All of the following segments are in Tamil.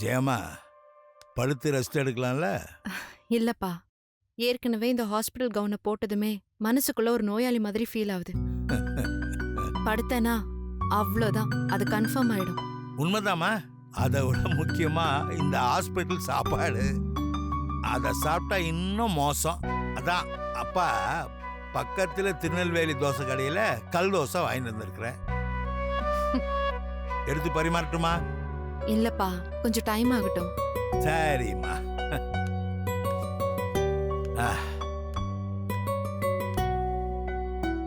ஜெயம்மா, படுத்து ரெஸ்ட் எடுக்கலாம்ல? இல்லப்பா, ஏற்கனவே இந்த ஹாஸ்பிட்டல் கவுனை போட்டதுமே மனசுக்குள்ள ஒரு நோயாளி மாதிரி ஃபீல் ஆகுது. படுத்தேனா அவ்வளோதான், அது கன்ஃபார்ம் ஆயிடும். உண்மைதாம்மா. அதை விட முக்கியமா இந்த ஹாஸ்பிட்டல் சாப்பாடு, அதை சாப்பிட்டா இன்னும் மோசம். அதான் அப்பா பக்கத்துல திருநெல்வேலி தோசை கடையில கல் தோசை வாங்கிட்டு வந்திருக்கிறேன். எடுத்து பரிமாறட்டுமா? இல்லப்பா, கொஞ்சம் டைம் ஆகட்டும். சரிம்மா.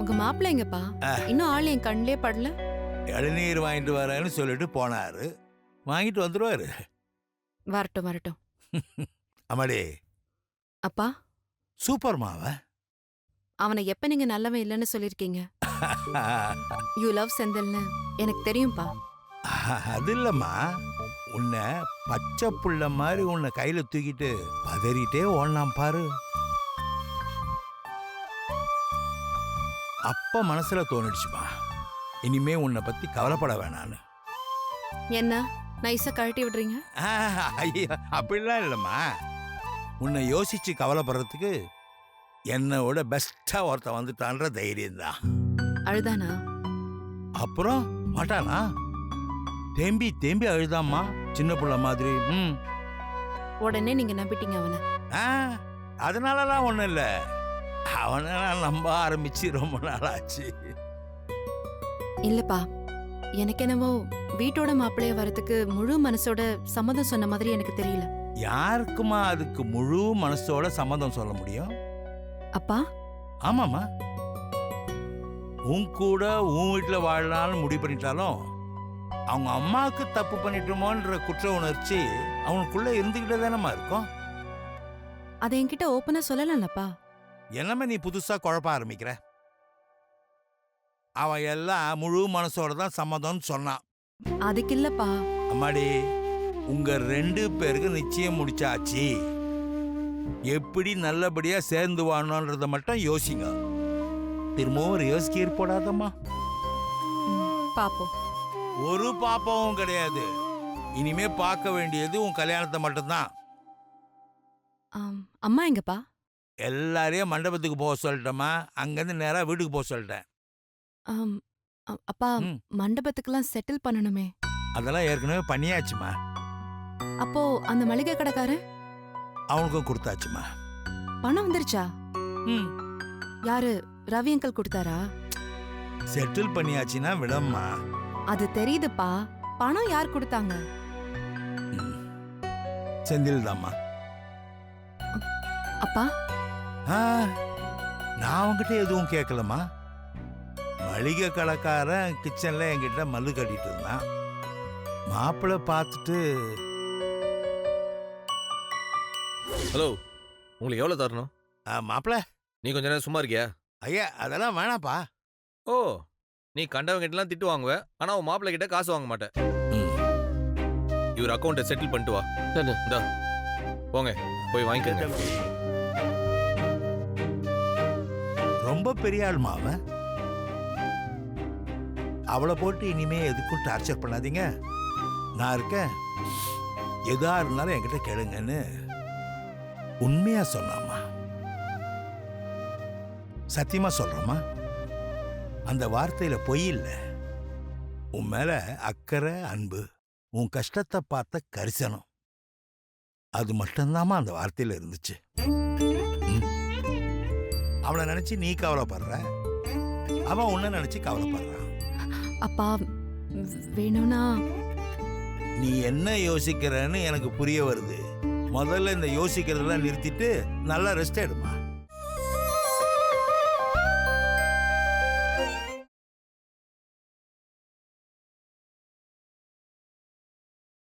உங்க மாப்பிள்ளை எங்கப்பா? இன்னும் ஆள் என் கண்ணிலே படல. இளநீர் வாங்கிட்டு வரேன்னு சொல்லிட்டு போனாரு. வாங்கிட்டு வந்துருவாரு. வரட்டும் வரட்டும். அம்மாடி. அப்பா, சூப்பர் மாவ. அவனை எப்ப நீங்க நல்லவன் இல்லைன்னு சொல்லிருக்கீங்க? யூ லவ் செந்தில்னு எனக்கு தெரியும்பா. அது இல்லம்மா, உன்னை பச்சை புள்ள மாதிரி உன்னை கையில தூக்கிட்டு பதறிட்டே ஓடலாம் பாரு. அப்ப மனசுல தோணிடுச்சுமா, இனிமே உன்னை பத்தி கவலைப்பட வேணான்னு. என்ன நைஸா கழட்டி விடுறீங்க? ஐயா, அப்படிலாம் இல்லம்மா. உன்னை யோசிச்சு கவலைப்படுறதுக்கு என்னோட பெஸ்டா ஒருத்த வந்துட்டான்ற தைரியம் தான். அழுதானா? அப்புறம் மாட்டானா? தேம்பி தேம்பி அழுதாம்மா, சின்ன புள்ள மாதிரி. உடனே நீங்க நம்பிட்டீங்க அவனை? அதனாலலாம் ஒண்ணும் இல்ல. அவனை நான் நம்ப ஆரம்பிச்சு ரொம்ப நாள் ஆச்சு. இல்லப்பா, எனக்கு என்னவோ வீட்டோட மாப்பிள்ளைய வரதுக்கு முழு மனசோட சம்மதம் சொன்ன மாதிரி எனக்கு தெரியல. யாருக்குமா அதுக்கு முழு மனசோட சம்மதம் சொல்ல முடியும்? அப்பா. ஆமாமா, உன் கூட உன் வீட்டுல வாழலாம்னு முடிவு பண்ணிட்டாலும் அவங்க அம்மாவுக்கு தப்பு பண்ணிட்டோமோன்ற குற்ற உணர்ச்சி அவனுக்குள்ள இருந்துகிட்டே தானம்மா இருக்கும். அதை என்கிட்ட ஓப்பனா சொல்லலாம்லப்பா. என்னமே நீ புதுசா குழப்ப ஆரம்பிக்கிற? அவன் எல்லாம் முழு மனசோட தான் சம்மதம்னு சொன்னான். அதுக்கு இல்லப்பா. அம்மாடி, உங்க 2 பேருக்கு நிச்சயம் முடிச்சாச்சு. எப்படி நல்லபடியா சேர்ந்து வாழணும்ன்றத மட்டும் யோசிங்க. திரும்பவும் ஒரு யோசிக்க ஏற்படாதம்மா. பாப்போம். ஒரு பாப்பாவும் கிடையாது. இனிமே பார்க்க வேண்டியது உன் கல்யாணத்தை மட்டும்தான். அம்மா எங்கப்பா? எல்லாரையும் மண்டபத்துக்கு போக சொல்லிட்டோமா, அங்கிருந்து நேரா வீட்டுக்கு போக சொல்லிட்டேன். அப்பா, மண்டபத்துக்கெல்லாம் செட்டில் பண்ணணுமே. அதெல்லாம் ஏற்கனவே பண்ணியாச்சுமா. அப்போ அந்த மளிகை கடைக்காரன்? அவனுக்கும் கொடுத்தாச்சுமா. பணம் வந்துருச்சா? யாரு, ரவி அங்கிள் கொடுத்தாரா? செட்டில் பண்ணியாச்சுன்னா விடம்மா. அது தெரியுதுப்பா, பணம் யார் கொடுத்தாங்க? செந்தில் தாம்மா. அப்பா, நான் அவன்கிட்ட எதுவும் கேட்கலம்மா. மளிகை கடைக்காரன் கிச்சன்ல என்கிட்ட மல்லு கட்டிட்டு இருந்தான். மாப்பிள்ளை பார்த்துட்டு, ஹலோ, உங்களுக்கு எவ்வளோ தரணும்? மாப்பிள்ள நீ கொஞ்ச நேரம் சும்மா இருக்கியா? ஐயா, அதெல்லாம் வேணாப்பா. ஓ, நீ கண்டவங்கிட்டலாம் திட்டு வாங்குவ, ஆனால் உன் மாப்பிள்ளை கிட்ட காசு வாங்க மாட்டேன். இவர் அக்கௌண்ட்டை செட்டில் பண்ணிட்டு வா. இந்தா போங்க, போய் வாங்கிக்கோங்க. ரொம்ப பெரிய ஆள்மா அவன். அவளை போட்டு இனிமே எதுக்கும் டார்ச்சர் பண்ணாதீங்க, நான் இருக்கேன், எதா இருந்தாலும் என்கிட்ட கேளுங்கன்னு உண்மையா சொன்னாமா. சத்தியமா சொல்றமா, அந்த வார்த்தையில பொய் இல்லை. உன் மேல அக்கறை, அன்பு, உன் கஷ்டத்தை பார்த்த கரிசனம், அது மட்டும்தாமா அந்த வார்த்தையில இருந்துச்சு. அவளை நினைச்சு நீ கவலைப்படுற, அவன் உன்னை நினைச்சு கவலைப்படுறான். அப்பா, வேணும்னா நீ என்ன யோசிக்கிறன்னு எனக்கு புரிய வருது. முதல்ல இந்த யோசிக்கிறதெல்லாம் நிறுத்திட்டு நல்லா ரெஸ்ட் எடுமா.